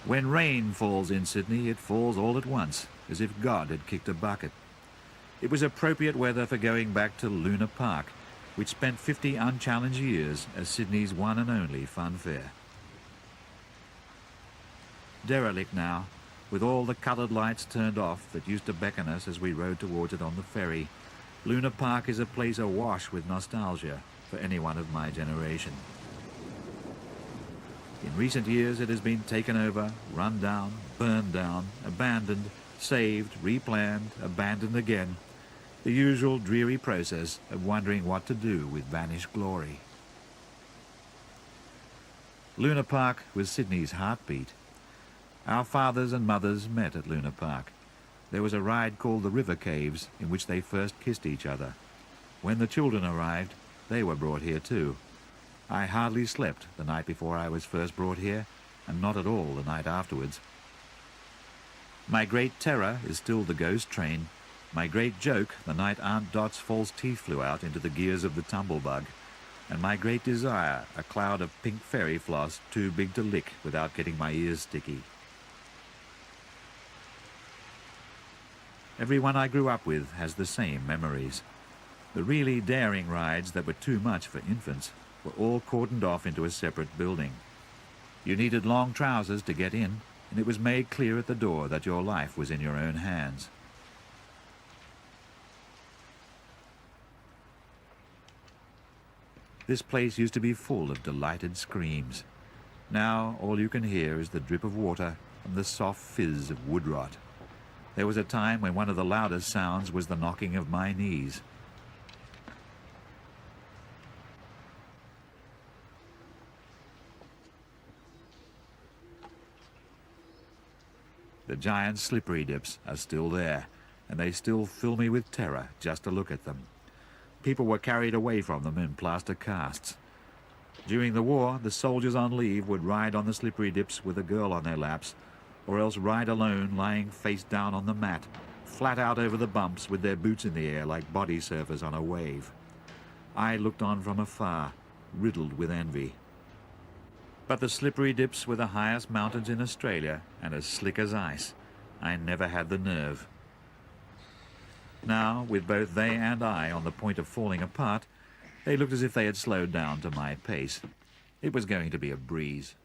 When rain falls in Sydney, it falls all at once, as if God had kicked a bucket. It was appropriate weather for going back to Luna Park, which spent 50 unchallenged years as Sydney's one and only fun fair. Derelict now, with all the coloured lights turned off that used to beckon us as we rode towards it on the ferry, Luna Park is a place awash with nostalgia for anyone of my generation. In recent years it has been taken over, run down, burned down, abandoned, saved, replanned, abandoned again. The usual dreary process of wondering what to do with vanished glory. Luna Park was Sydney's heartbeat. Our fathers and mothers met at Luna Park. There was a ride called the River Caves in which they first kissed each other. When the children arrived, they were brought here too. I hardly slept the night before I was first brought here, and not at all the night afterwards. My great terror is still the ghost train. My great joke, the night Aunt Dot's false teeth flew out into the gears of the tumblebug. And my great desire, a cloud of pink fairy floss too big to lick without getting my ears sticky. Everyone I grew up with has the same memories. The really daring rides that were too much for infants were all cordoned off into a separate building. You needed long trousers to get in, and it was made clear at the door that your life was in your own hands. This place used to be full of delighted screams. Now all you can hear is the drip of water and the soft fizz of wood rot. There was a time when one of the loudest sounds was the knocking of my knees. The giant slippery dips are still there, and they still fill me with terror just to look at them. People were carried away from them in plaster casts. During the war, the soldiers on leave would ride on the slippery dips with a girl on their laps, or else ride alone lying face down on the mat, flat out over the bumps with their boots in the air like body surfers on a wave. I looked on from afar, riddled with envy. But the slippery dips were the highest mountains in Australia and as slick as ice. I never had the nerve. Now, with both they and I on the point of falling apart, they looked as if they had slowed down to my pace. It was going to be a breeze.